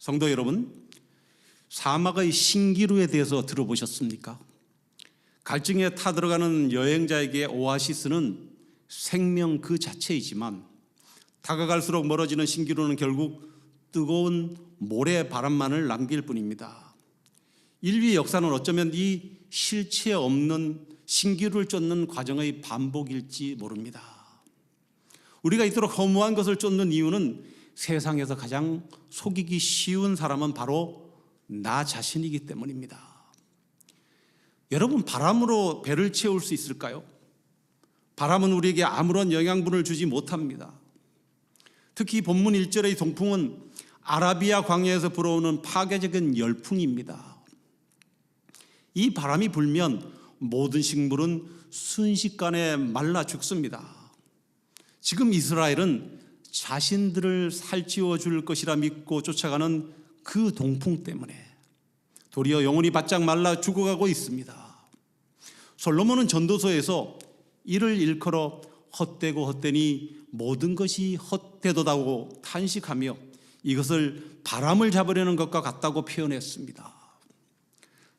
성도 여러분, 사막의 신기루에 대해서 들어보셨습니까? 갈증에 타들어가는 여행자에게 오아시스는 생명 그 자체이지만 다가갈수록 멀어지는 신기루는 결국 뜨거운 모래 바람만을 남길 뿐입니다. 인류의 역사는 어쩌면 이 실체 없는 신기루를 쫓는 과정의 반복일지 모릅니다. 우리가 이토록 허무한 것을 쫓는 이유는 세상에서 가장 속이기 쉬운 사람은 바로 나 자신이기 때문입니다. 여러분, 바람으로 배를 채울 수 있을까요? 바람은 우리에게 아무런 영양분을 주지 못합니다. 특히 본문 1절의 동풍은 아라비아 광야에서 불어오는 파괴적인 열풍입니다. 이 바람이 불면 모든 식물은 순식간에 말라 죽습니다. 지금 이스라엘은 자신들을 살찌워 줄 것이라 믿고 쫓아가는 그 동풍 때문에 도리어 영혼이 바짝 말라 죽어가고 있습니다. 솔로몬은 전도서에서 이를 일컬어 헛되고 헛되니 모든 것이 헛되도다고 탄식하며 이것을 바람을 잡으려는 것과 같다고 표현했습니다.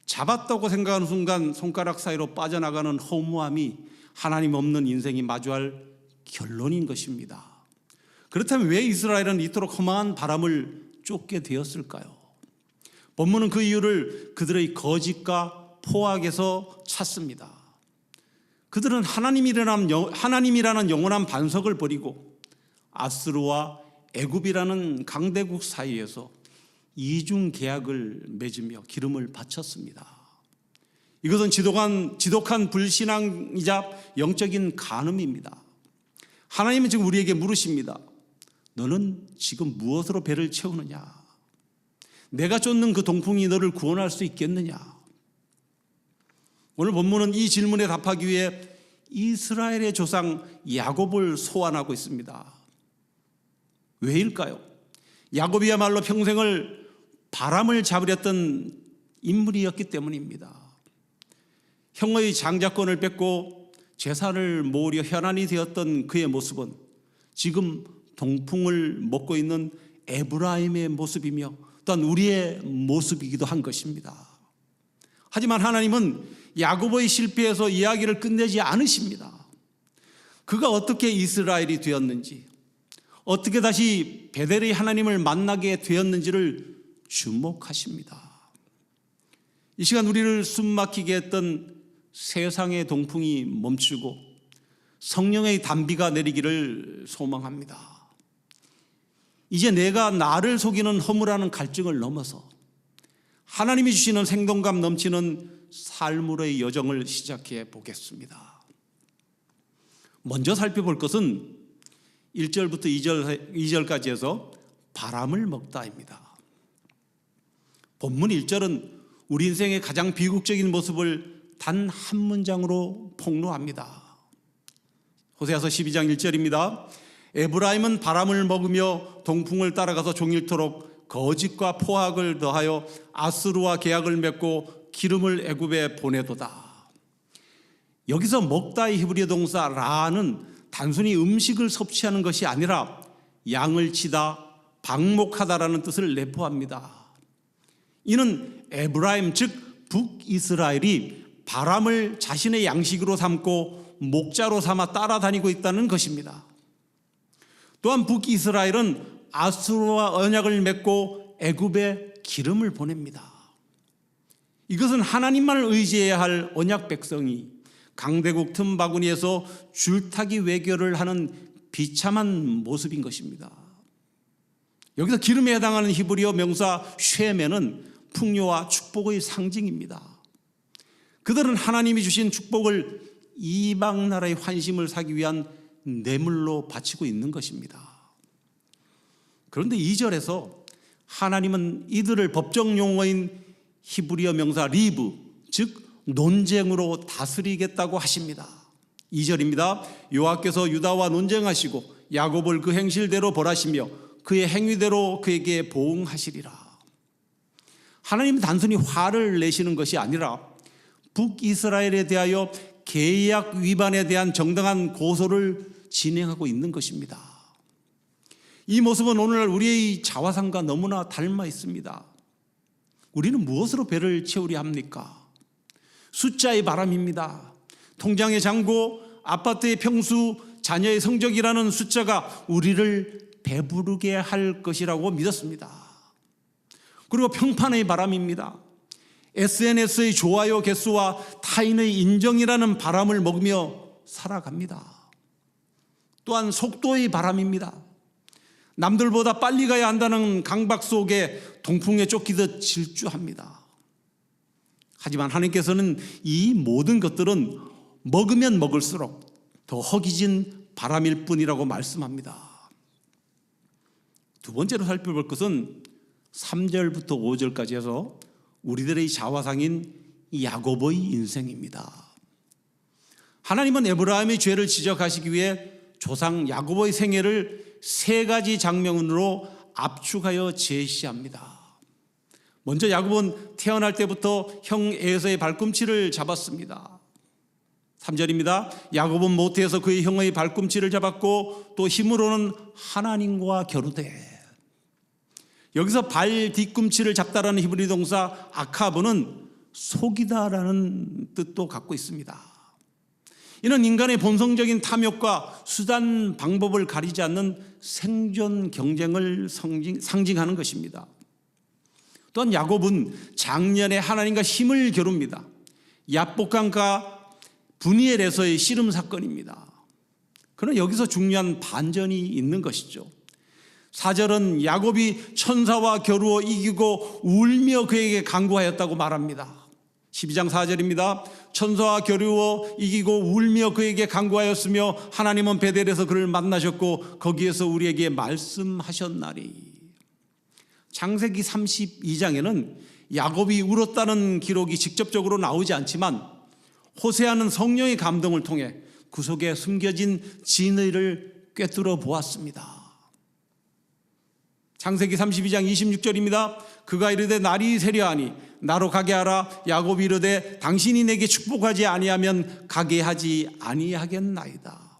잡았다고 생각하는 순간 손가락 사이로 빠져나가는 허무함이 하나님 없는 인생이 마주할 결론인 것입니다. 그렇다면 왜 이스라엘은 이토록 험한 바람을 쫓게 되었을까요? 본문은 그 이유를 그들의 거짓과 포악에서 찾습니다. 그들은 하나님이라는 영원한 반석을 버리고 아스루와 애굽이라는 강대국 사이에서 이중 계약을 맺으며 기름을 바쳤습니다. 이것은 지독한 불신앙이자 영적인 간음입니다. 하나님은 지금 우리에게 물으십니다. 너는 지금 무엇으로 배를 채우느냐? 내가 쫓는 그 동풍이 너를 구원할 수 있겠느냐? 오늘 본문은 이 질문에 답하기 위해 이스라엘의 조상 야곱을 소환하고 있습니다. 왜일까요? 야곱이야말로 평생을 바람을 잡으렸던 인물이었기 때문입니다. 형의 장자권을 뺏고 재산을 모으려 혈안이 되었던 그의 모습은 지금 동풍을 먹고 있는 에브라임의 모습이며 또한 우리의 모습이기도 한 것입니다. 하지만 하나님은 야곱의 실패에서 이야기를 끝내지 않으십니다. 그가 어떻게 이스라엘이 되었는지, 어떻게 다시 베델의 하나님을 만나게 되었는지를 주목하십니다. 이 시간 우리를 숨막히게 했던 세상의 동풍이 멈추고 성령의 단비가 내리기를 소망합니다. 이제 내가 나를 속이는 허물하는 갈증을 넘어서 하나님이 주시는 생동감 넘치는 삶의 여정을 시작해 보겠습니다. 먼저 살펴볼 것은 1절부터 2절까지 해서 바람을 먹다입니다. 본문 1절은 우리 인생의 가장 비극적인 모습을 단 한 문장으로 폭로합니다. 호세아서 12장 1절입니다. 에브라임은 바람을 먹으며 동풍을 따라가서 종일토록 거짓과 포악을 더하여 아스루와 계약을 맺고 기름을 애굽에 보내도다. 여기서 먹다의 히브리어 동사 라는 단순히 음식을 섭취하는 것이 아니라 양을 치다, 방목하다라는 뜻을 내포합니다. 이는 에브라임 즉 북이스라엘이 바람을 자신의 양식으로 삼고 목자로 삼아 따라다니고 있다는 것입니다. 또한 북이스라엘은 아수르와 언약을 맺고 애굽에 기름을 보냅니다. 이것은 하나님만을 의지해야 할 언약 백성이 강대국 틈바구니에서 줄타기 외교를 하는 비참한 모습인 것입니다. 여기서 기름에 해당하는 히브리어 명사 쉐메는 풍요와 축복의 상징입니다. 그들은 하나님이 주신 축복을 이방 나라의 환심을 사기 위한 뇌물로 바치고 있는 것입니다. 그런데 2절에서 하나님은 이들을 법정 용어인 히브리어 명사 리브 즉 논쟁으로 다스리겠다고 하십니다. 2절입니다. 여호와께서 유다와 논쟁하시고 야곱을 그 행실대로 벌하시며 그의 행위대로 그에게 보응하시리라. 하나님은 단순히 화를 내시는 것이 아니라 북이스라엘에 대하여 계약 위반에 대한 정당한 고소를 진행하고 있는 것입니다. 이 모습은 오늘날 우리의 자화상과 너무나 닮아 있습니다. 우리는 무엇으로 배를 채우려 합니까? 숫자의 바람입니다. 통장의 잔고, 아파트의 평수, 자녀의 성적이라는 숫자가 우리를 배부르게 할 것이라고 믿었습니다. 그리고 평판의 바람입니다. SNS의 좋아요 개수와 타인의 인정이라는 바람을 먹으며 살아갑니다. 또한 속도의 바람입니다. 남들보다 빨리 가야 한다는 강박 속에 동풍에 쫓기듯 질주합니다. 하지만 하나님께서는 이 모든 것들은 먹으면 먹을수록 더 허기진 바람일 뿐이라고 말씀합니다. 두 번째로 살펴볼 것은 3절부터 5절까지 해서 우리들의 자화상인 야곱의 인생입니다. 하나님은 에브라임의 죄를 지적하시기 위해 조상 야곱의 생애를 세 가지 장면으로 압축하여 제시합니다. 먼저 야곱은 태어날 때부터 형 에서의 발꿈치를 잡았습니다. 3절입니다. 야곱은 모태에서 그의 형의 발꿈치를 잡았고 또 힘으로는 하나님과 겨루되. 여기서 발 뒤꿈치를 잡다라는 히브리 동사 아카브는 속이다라는 뜻도 갖고 있습니다. 이는 인간의 본성적인 탐욕과 수단 방법을 가리지 않는 생존 경쟁을 상징하는 것입니다. 또한 야곱은 장년에 하나님과 힘을 겨룹니다. 야복강과 브니엘에서의 씨름 사건입니다. 그러나 여기서 중요한 반전이 있는 것이죠. 4절은 야곱이 천사와 겨루어 이기고 울며 그에게 간구하였다고 말합니다. 12장 4절입니다. 천사와 겨루어 이기고 울며 그에게 간구하였으며 하나님은 베델에서 그를 만나셨고 거기에서 우리에게 말씀하셨나니. 창세기 32장에는 야곱이 울었다는 기록이 직접적으로 나오지 않지만 호세아는 성령의 감동을 통해 그 속에 숨겨진 진의를 꿰뚫어 보았습니다. 창세기 32장 26절입니다. 그가 이르되 날이 새려하니 나로 가게 하라. 야곱이 이르되 당신이 내게 축복하지 아니하면 가게 하지 아니하겠나이다.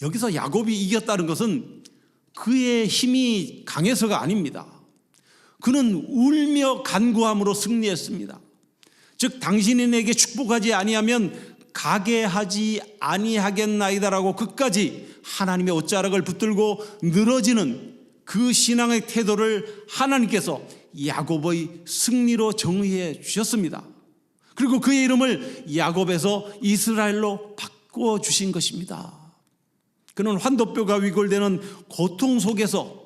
여기서 야곱이 이겼다는 것은 그의 힘이 강해서가 아닙니다. 그는 울며 간구함으로 승리했습니다. 즉 당신이 내게 축복하지 아니하면 가게 하지 아니하겠나이다라고 끝까지 하나님의 옷자락을 붙들고 늘어지는 그 신앙의 태도를 하나님께서 야곱의 승리로 정의해 주셨습니다. 그리고 그의 이름을 야곱에서 이스라엘로 바꿔 주신 것입니다. 그는 환도뼈가 위골되는 고통 속에서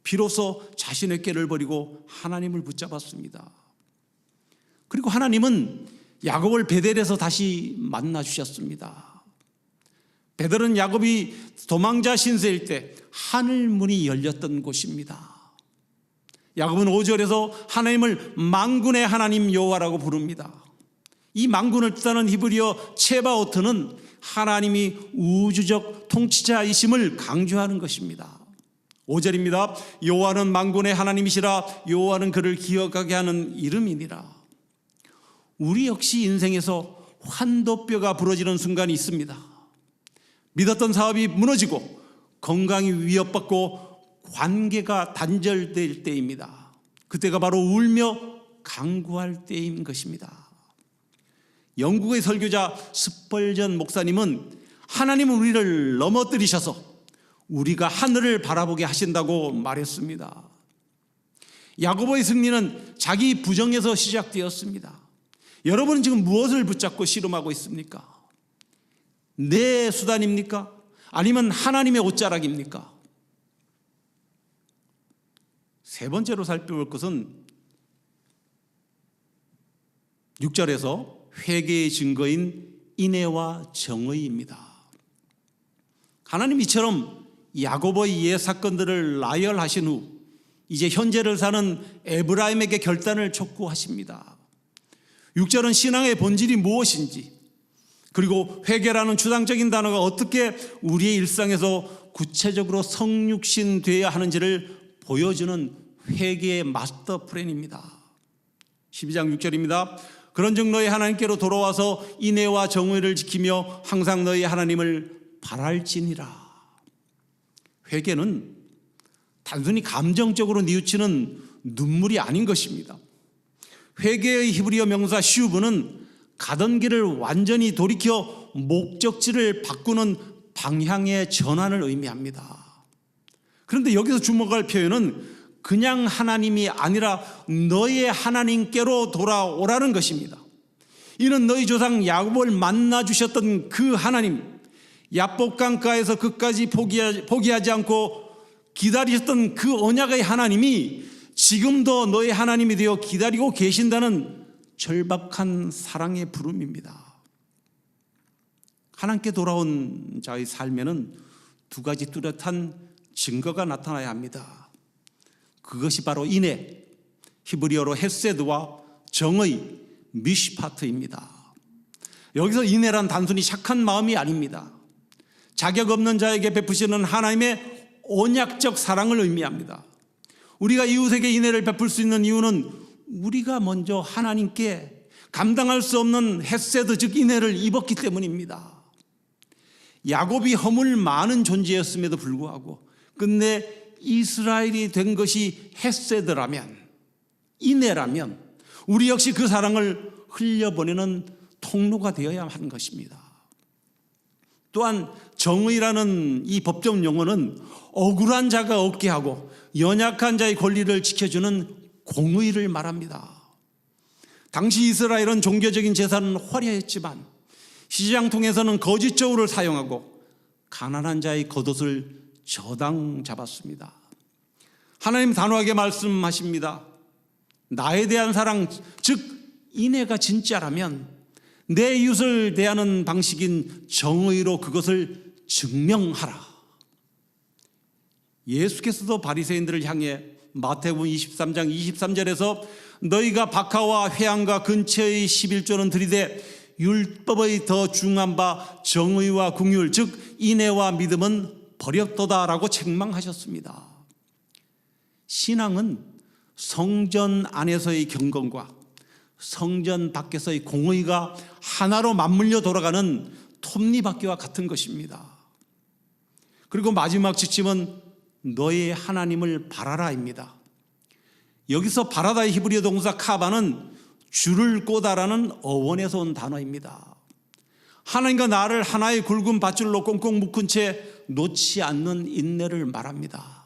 비로소 자신의 꾀를 버리고 하나님을 붙잡았습니다. 그리고 하나님은 야곱을 베델에서 다시 만나 주셨습니다. 베델은 야곱이 도망자 신세일 때 하늘 문이 열렸던 곳입니다. 야곱은 5절에서 하나님을 만군의 하나님 여호와라고 부릅니다. 이 만군을 뜻하는 히브리어 체바오트는 하나님이 우주적 통치자이심을 강조하는 것입니다. 5절입니다. 여호와는 만군의 하나님이시라. 여호와는 그를 기억하게 하는 이름이니라. 우리 역시 인생에서 환도뼈가 부러지는 순간이 있습니다. 믿었던 사업이 무너지고 건강이 위협받고 관계가 단절될 때입니다. 그때가 바로 울며 간구할 때인 것입니다. 영국의 설교자 스펄전 목사님은 하나님은 우리를 넘어뜨리셔서 우리가 하늘을 바라보게 하신다고 말했습니다. 야곱의 승리는 자기 부정에서 시작되었습니다. 여러분은 지금 무엇을 붙잡고 씨름하고 있습니까? 내 수단입니까? 아니면 하나님의 옷자락입니까? 세 번째로 살펴볼 것은 6절에서 회개의 증거인 인애와 정의입니다. 하나님 이처럼 야곱의 옛 사건들을 나열하신 후 이제 현재를 사는 에브라임에게 결단을 촉구하십니다. 6절은 신앙의 본질이 무엇인지, 그리고 회개라는 추상적인 단어가 어떻게 우리의 일상에서 구체적으로 성육신되어야 하는지를 보여주는 회개의 마스터 플랜입니다. 12장 6절입니다. 그런즉 너희 하나님께로 돌아와서 인애와 정의를 지키며 항상 너희 하나님을 바랄지니라. 회개는 단순히 감정적으로 뉘우치는 눈물이 아닌 것입니다. 회개의 히브리어 명사 슈브는 가던 길을 완전히 돌이켜 목적지를 바꾸는 방향의 전환을 의미합니다. 그런데 여기서 주목할 표현은 그냥 하나님이 아니라 너의 하나님께로 돌아오라는 것입니다. 이는 너희 조상 야곱을 만나 주셨던 그 하나님, 야복강가에서 끝까지 포기하지 않고 기다리셨던 그 언약의 하나님이 지금도 너의 하나님이 되어 기다리고 계신다는 절박한 사랑의 부름입니다. 하나님께 돌아온 자의 삶에는 두 가지 뚜렷한 증거가 나타나야 합니다. 그것이 바로 인애, 히브리어로 헤세드와 정의, 미시파트입니다. 여기서 인애란 단순히 착한 마음이 아닙니다. 자격 없는 자에게 베푸시는 하나님의 언약적 사랑을 의미합니다. 우리가 이웃에게 인애를 베풀 수 있는 이유는 우리가 먼저 하나님께 감당할 수 없는 헤세드, 즉 인애를 입었기 때문입니다. 야곱이 허물 많은 존재였음에도 불구하고 끝내 이스라엘이 된 것이 헤세드라면, 인애라면 우리 역시 그 사랑을 흘려보내는 통로가 되어야 하는 것입니다. 또한 정의라는 이 법적 용어는 억울한 자가 없게 하고 연약한 자의 권리를 지켜주는 공의를 말합니다. 당시 이스라엘은 종교적인 제사는 화려했지만 시장통에서는 거짓 저울을 사용하고 가난한 자의 겉옷을 저당 잡았습니다. 하나님 단호하게 말씀하십니다. 나에 대한 사랑, 즉 인애가 진짜라면 내 이웃을 대하는 방식인 정의로 그것을 증명하라. 예수께서도 바리새인들을 향해 마태복음 23장 23절에서 너희가 박하와 회양과 근처의 11조는 들이되 율법의 더 중한 바 정의와 긍휼, 즉 인애와 믿음은 버렸도다라고 책망하셨습니다. 신앙은 성전 안에서의 경건과 성전 밖에서의 공의가 하나로 맞물려 돌아가는 톱니바퀴와 같은 것입니다. 그리고 마지막 지침은 너의 하나님을 바라라입니다. 여기서 바라다의 히브리어 동사 카바는 줄을 꼬다라는 어원에서 온 단어입니다. 하나님과 나를 하나의 굵은 밧줄로 꽁꽁 묶은 채 놓지 않는 인내를 말합니다.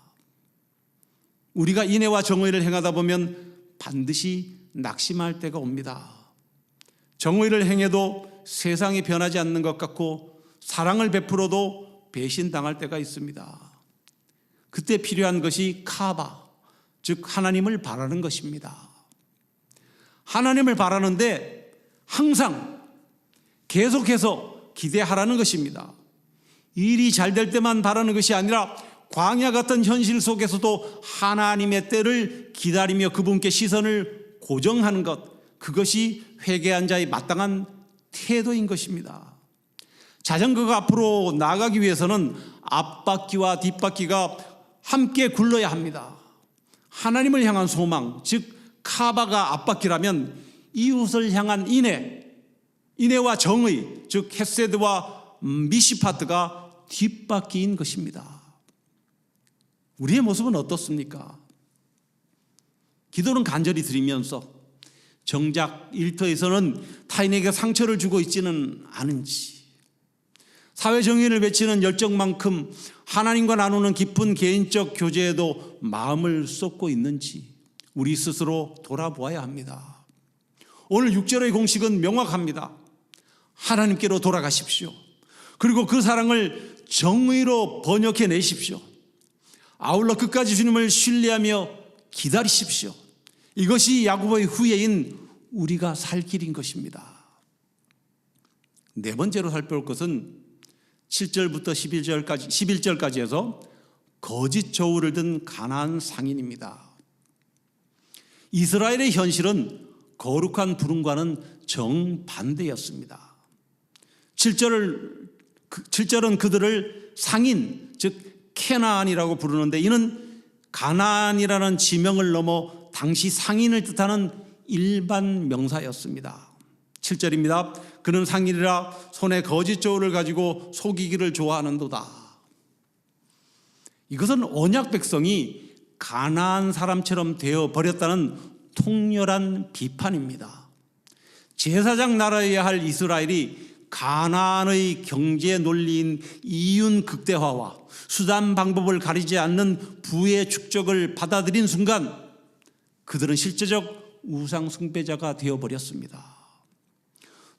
우리가 인애와 정의를 행하다 보면 반드시 낙심할 때가 옵니다. 정의를 행해도 세상이 변하지 않는 것 같고 사랑을 베풀어도 배신당할 때가 있습니다. 그때 필요한 것이 카바, 즉 하나님을 바라는 것입니다. 하나님을 바라는데 항상 계속해서 기대하라는 것입니다. 일이 잘 될 때만 바라는 것이 아니라 광야 같은 현실 속에서도 하나님의 때를 기다리며 그분께 시선을 고정하는 것, 그것이 회개한 자의 마땅한 태도인 것입니다. 자전거가 앞으로 나가기 위해서는 앞바퀴와 뒷바퀴가 함께 굴러야 합니다. 하나님을 향한 소망, 즉 카바가 앞바퀴라면 이웃을 향한 인애와 정의, 즉 헤세드와 미시파트가 뒷바퀴인 것입니다. 우리의 모습은 어떻습니까? 기도는 간절히 드리면서 정작 일터에서는 타인에게 상처를 주고 있지는 않은지, 사회 정의를 외치는 열정만큼 하나님과 나누는 깊은 개인적 교제에도 마음을 쏟고 있는지 우리 스스로 돌아보아야 합니다. 오늘 6절의 공식은 명확합니다. 하나님께로 돌아가십시오. 그리고 그 사랑을 정의로 번역해 내십시오. 아울러 끝까지 주님을 신뢰하며 기다리십시오. 이것이 야곱의 후예인 우리가 살 길인 것입니다. 네 번째로 살펴볼 것은 7절부터 11절까지 해서 거짓 저울을 든 가나안 상인입니다. 이스라엘의 현실은 거룩한 부름과는 정반대였습니다. 7절은 그들을 상인, 즉 케나안이라고 부르는데 이는 가나안이라는 지명을 넘어 당시 상인을 뜻하는 일반 명사였습니다. 7절입니다. 그는 상인이라 손에 거짓 저울을 가지고 속이기를 좋아하는도다. 이것은 언약 백성이 가나안 사람처럼 되어 버렸다는 통렬한 비판입니다. 제사장 나라여야 할 이스라엘이 가나안의 경제 논리인 이윤 극대화와 수단 방법을 가리지 않는 부의 축적을 받아들인 순간 그들은 실제적 우상 숭배자가 되어버렸습니다.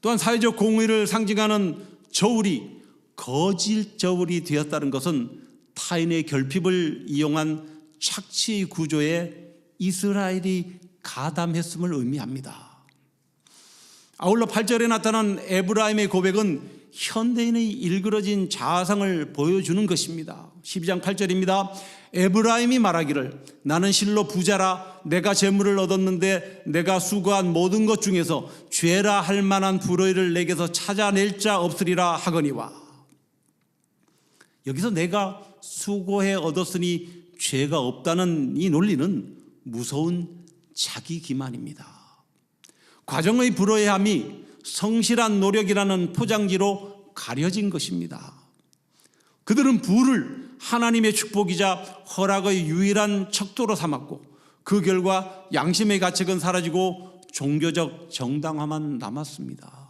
또한 사회적 공의를 상징하는 저울이 거짓 저울이 되었다는 것은 타인의 결핍을 이용한 착취 구조에 이스라엘이 가담했음을 의미합니다. 아울러 8절에 나타난 에브라임의 고백은 현대인의 일그러진 자아상을 보여주는 것입니다. 12장 8절입니다. 에브라임이 말하기를 나는 실로 부자라 내가 재물을 얻었는데 내가 수고한 모든 것 중에서 죄라 할 만한 불의를 내게서 찾아낼 자 없으리라 하거니와. 여기서 내가 수고해 얻었으니 죄가 없다는 이 논리는 무서운 자기 기만입니다. 과정의 불의함이 성실한 노력이라는 포장지로 가려진 것입니다. 그들은 부를 하나님의 축복이자 허락의 유일한 척도로 삼았고 그 결과 양심의 가책은 사라지고 종교적 정당화만 남았습니다.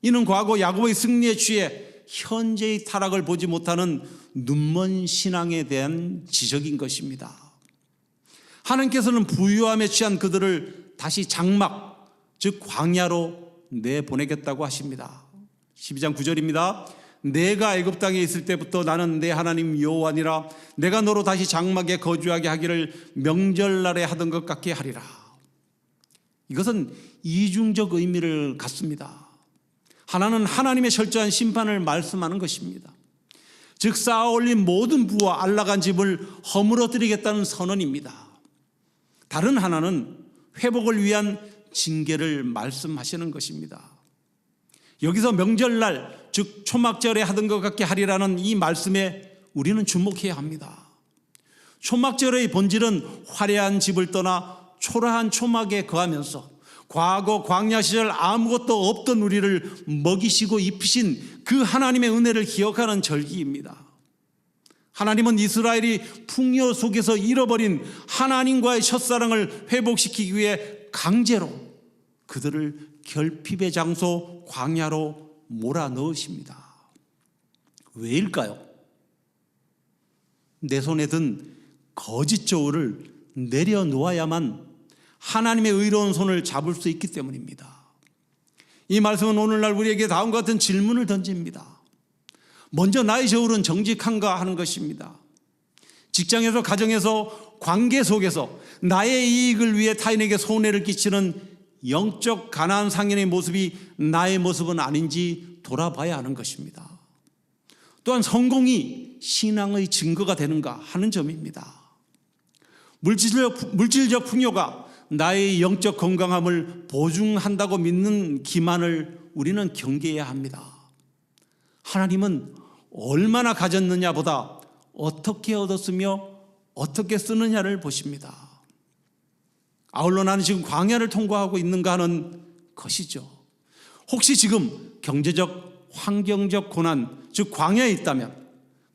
이는 과거 야곱의 승리에 취해 현재의 타락을 보지 못하는 눈먼 신앙에 대한 지적인 것입니다. 하나님께서는 부유함에 취한 그들을 다시 장막, 즉 광야로 내보내겠다고 하십니다. 12장 9절입니다. 내가 애굽 땅에 있을 때부터 나는 내 하나님 여호와니라. 내가 너로 다시 장막에 거주하게 하기를 명절날에 하던 것 같게 하리라. 이것은 이중적 의미를 갖습니다. 하나는 하나님의 철저한 심판을 말씀하는 것입니다. 즉 쌓아올린 모든 부와 안락한 집을 허물어뜨리겠다는 선언입니다. 다른 하나는 회복을 위한 징계를 말씀하시는 것입니다. 여기서 명절날 즉 초막절에 하던 것 같게 하리라는 이 말씀에 우리는 주목해야 합니다. 초막절의 본질은 화려한 집을 떠나 초라한 초막에 거하면서 과거 광야 시절 아무것도 없던 우리를 먹이시고 입히신 그 하나님의 은혜를 기억하는 절기입니다. 하나님은 이스라엘이 풍요 속에서 잃어버린 하나님과의 첫사랑을 회복시키기 위해 강제로 그들을 결핍의 장소 광야로 몰아넣으십니다. 왜일까요? 내 손에 든 거짓 저울을 내려놓아야만 하나님의 의로운 손을 잡을 수 있기 때문입니다. 이 말씀은 오늘날 우리에게 다음과 같은 질문을 던집니다. 먼저 나의 저울은 정직한가 하는 것입니다. 직장에서 가정에서 관계 속에서 나의 이익을 위해 타인에게 손해를 끼치는 영적 가난한 상인의 모습이 나의 모습은 아닌지 돌아봐야 하는 것입니다. 또한 성공이 신앙의 증거가 되는가 하는 점입니다. 물질적 풍요가 나의 영적 건강함을 보증한다고 믿는 기만을 우리는 경계해야 합니다. 하나님은 얼마나 가졌느냐 보다 어떻게 얻었으며 어떻게 쓰느냐를 보십니다. 아울러 나는 지금 광야를 통과하고 있는가 하는 것이죠. 혹시 지금 경제적, 환경적 고난, 즉 광야에 있다면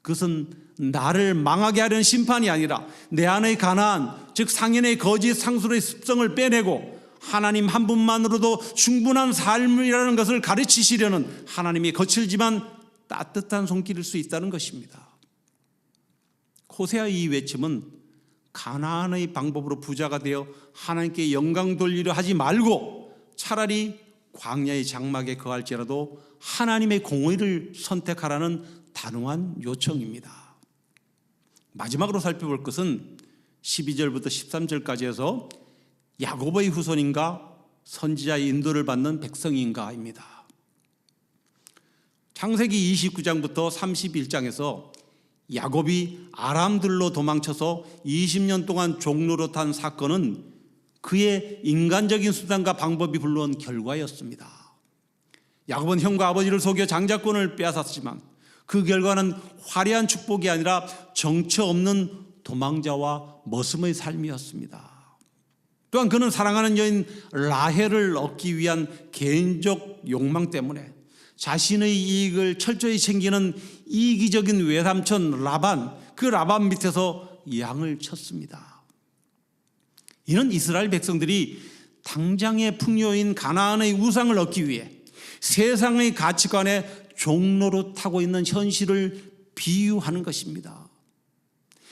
그것은 나를 망하게 하려는 심판이 아니라 내 안의 가난, 즉 상인의 거짓 상술의 습성을 빼내고 하나님 한 분만으로도 충분한 삶이라는 것을 가르치시려는 하나님이 거칠지만 따뜻한 손길일 수 있다는 것입니다. 호세아의 이 외침은 가나안의 방법으로 부자가 되어 하나님께 영광 돌리려 하지 말고 차라리 광야의 장막에 거할지라도 하나님의 공의를 선택하라는 단호한 요청입니다. 마지막으로 살펴볼 것은 12절부터 13절까지 해서 야곱의 후손인가 선지자의 인도를 받는 백성인가입니다. 창세기 29장부터 31장에서 야곱이 아람들로 도망쳐서 20년 동안 종노릇한 사건은 그의 인간적인 수단과 방법이 불러온 결과였습니다. 야곱은 형과 아버지를 속여 장자권을 빼앗았지만 그 결과는 화려한 축복이 아니라 정처 없는 도망자와 머슴의 삶이었습니다. 또한 그는 사랑하는 여인 라헬을 얻기 위한 개인적 욕망 때문에 자신의 이익을 철저히 챙기는 이기적인 외삼촌 라반, 그 라반 밑에서 양을 쳤습니다. 이는 이스라엘 백성들이 당장의 풍요인 가나안의 우상을 얻기 위해 세상의 가치관에 종로로 타고 있는 현실을 비유하는 것입니다.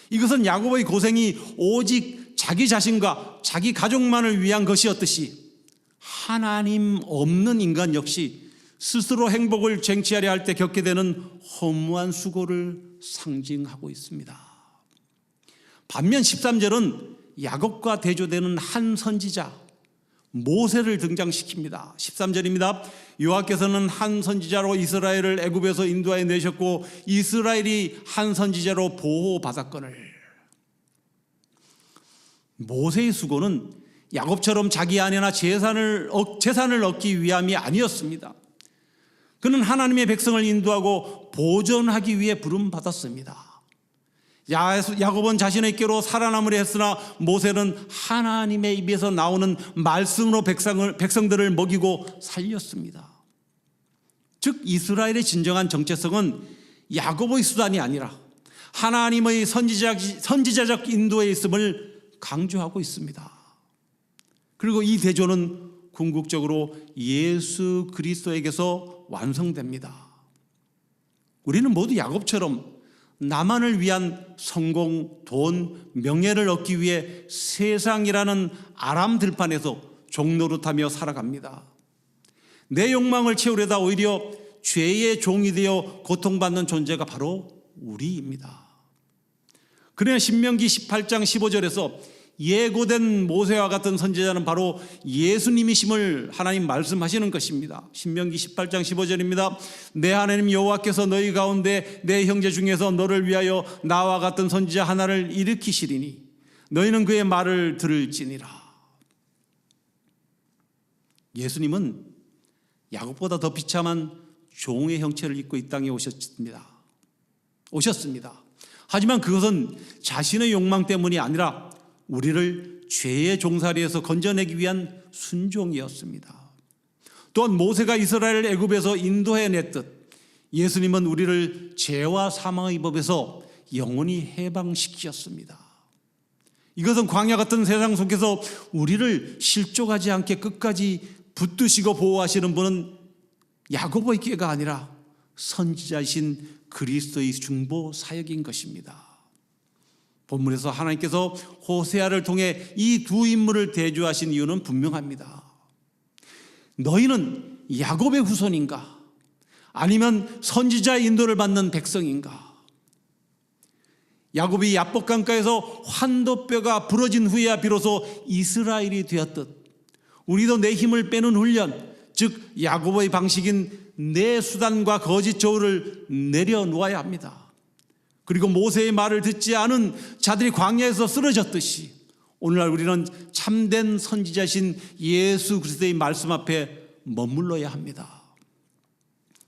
이것은 야곱의 고생이 오직 자기 자신과 자기 가족만을 위한 것이었듯이 하나님 없는 인간 역시 스스로 행복을 쟁취하려 할 때 겪게 되는 허무한 수고를 상징하고 있습니다. 반면 13절은 야곱과 대조되는 한 선지자 모세를 등장시킵니다. 13절입니다. 여호와께서는 한 선지자로 이스라엘을 애굽에서 인도하여 내셨고 이스라엘이 한 선지자로 보호받았거늘. 모세의 수고는 야곱처럼 자기 아내나 재산을 얻기 위함이 아니었습니다. 그는 하나님의 백성을 인도하고 보존하기 위해 부름받았습니다. 야곱은 자신의 께로 살아남으려 했으나 모세는 하나님의 입에서 나오는 말씀으로 백성들을 먹이고 살렸습니다. 즉 이스라엘의 진정한 정체성은 야곱의 수단이 아니라 하나님의 선지자적 인도에 있음을 강조하고 있습니다. 그리고 이 대조는 궁극적으로 예수 그리스도에게서 완성됩니다. 우리는 모두 야곱처럼 나만을 위한 성공, 돈, 명예를 얻기 위해 세상이라는 아람 들판에서 종노릇하며 살아갑니다. 내 욕망을 채우려다 오히려 죄의 종이 되어 고통받는 존재가 바로 우리입니다. 그러나 신명기 18장 15절에서 예고된 모세와 같은 선지자는 바로 예수님이심을 하나님 말씀하시는 것입니다. 신명기 18장 15절입니다. 내 하나님 여호와께서 너희 가운데 내 형제 중에서 너를 위하여 나와 같은 선지자 하나를 일으키시리니 너희는 그의 말을 들을지니라. 예수님은 야곱보다 더 비참한 종의 형체를 입고 이 땅에 오셨습니다. 하지만 그것은 자신의 욕망 때문이 아니라 우리를 죄의 종살이에서 건져내기 위한 순종이었습니다. 또한 모세가 이스라엘을 애굽에서 인도해냈듯 예수님은 우리를 죄와 사망의 법에서 영원히 해방시키셨습니다. 이것은 광야 같은 세상 속에서 우리를 실족하지 않게 끝까지 붙드시고 보호하시는 분은 야곱의 꾀가 아니라 선지자이신 그리스도의 중보 사역인 것입니다. 본문에서 하나님께서 호세아를 통해 이 두 인물을 대조하신 이유는 분명합니다. 너희는 야곱의 후손인가? 아니면 선지자의 인도를 받는 백성인가? 야곱이 야복강가에서 환도뼈가 부러진 후에야 비로소 이스라엘이 되었듯 우리도 내 힘을 빼는 훈련, 즉 야곱의 방식인 내 수단과 거짓 저울을 내려놓아야 합니다. 그리고 모세의 말을 듣지 않은 자들이 광야에서 쓰러졌듯이 오늘날 우리는 참된 선지자신 예수 그리스도의 말씀 앞에 머물러야 합니다.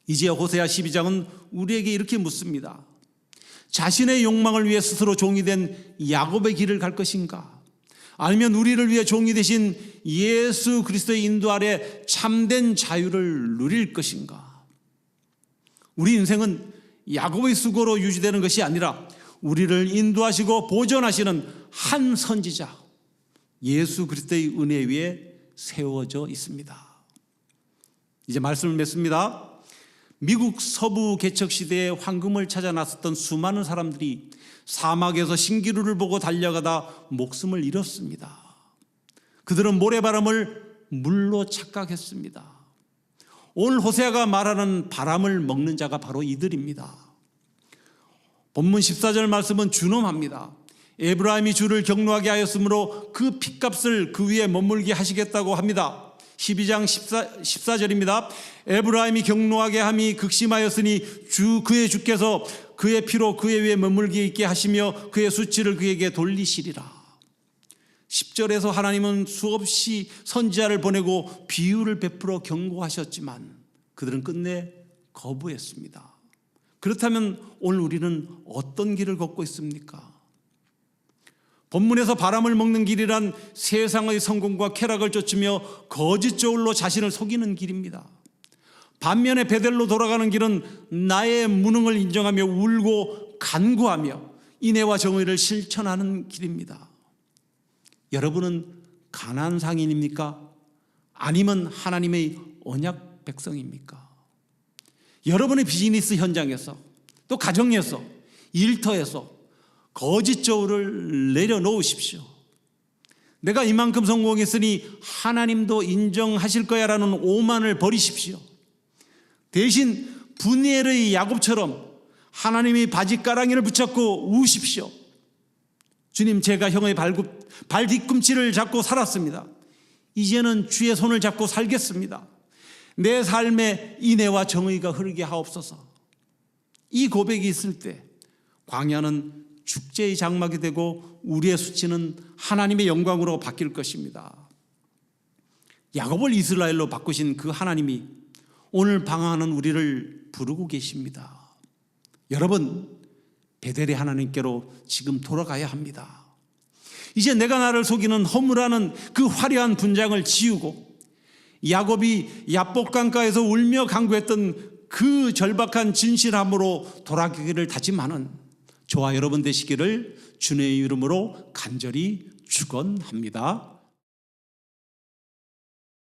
이제 호세아 12장은 우리에게 이렇게 묻습니다. 자신의 욕망을 위해 스스로 종이 된 야곱의 길을 갈 것인가? 아니면 우리를 위해 종이 되신 예수 그리스도의 인도 아래 참된 자유를 누릴 것인가? 우리 인생은 야곱의 수고로 유지되는 것이 아니라 우리를 인도하시고 보존하시는 한 선지자 예수 그리스도의 은혜 위에 세워져 있습니다. 이제 말씀을 맺습니다. 미국 서부 개척 시대에 황금을 찾아 나섰던 수많은 사람들이 사막에서 신기루를 보고 달려가다 목숨을 잃었습니다. 그들은 모래바람을 물로 착각했습니다. 오늘 호세아가 말하는 바람을 먹는 자가 바로 이들입니다. 본문 14절 말씀은 준엄합니다. 에브라임이 주를 경노하게 하였으므로 그 핏값을 그 위에 머물게 하시겠다고 합니다. 12장 14절입니다. 에브라임이 경노하게 함이 극심하였으니 그의 주께서 그의 피로 그의 위에 머물게 있게 하시며 그의 수치를 그에게 돌리시리라. 10절에서 하나님은 수없이 선지자를 보내고 비유를 베풀어 경고하셨지만 그들은 끝내 거부했습니다. 그렇다면 오늘 우리는 어떤 길을 걷고 있습니까? 본문에서 바람을 먹는 길이란 세상의 성공과 쾌락을 쫓으며 거짓 저울로 자신을 속이는 길입니다. 반면에 베델로 돌아가는 길은 나의 무능을 인정하며 울고 간구하며 인애와 정의를 실천하는 길입니다. 여러분은 가나안 상인입니까? 아니면 하나님의 언약 백성입니까? 여러분의 비즈니스 현장에서, 또 가정에서, 일터에서 거짓 저울을 내려놓으십시오. 내가 이만큼 성공했으니 하나님도 인정하실 거야 라는 오만을 버리십시오. 대신 분이엘의 야곱처럼 하나님이 바지가랑이를 붙잡고 우십시오. 주님, 제가 형의 발 뒤꿈치를 잡고 살았습니다. 이제는 주의 손을 잡고 살겠습니다. 내 삶에 인애와 정의가 흐르게 하옵소서. 이 고백이 있을 때 광야는 축제의 장막이 되고 우리의 수치는 하나님의 영광으로 바뀔 것입니다. 야곱을 이스라엘로 바꾸신 그 하나님이 오늘 방황하는 우리를 부르고 계십니다. 여러분, 베델의 하나님께로 지금 돌아가야 합니다. 이제 내가 나를 속이는 허물하는 그 화려한 분장을 지우고 야곱이 야복강가에서 울며 간구했던 그 절박한 진실함으로 돌아가기를 다짐하는 저와 여러분 되시기를 주님의 이름으로 간절히 축원합니다.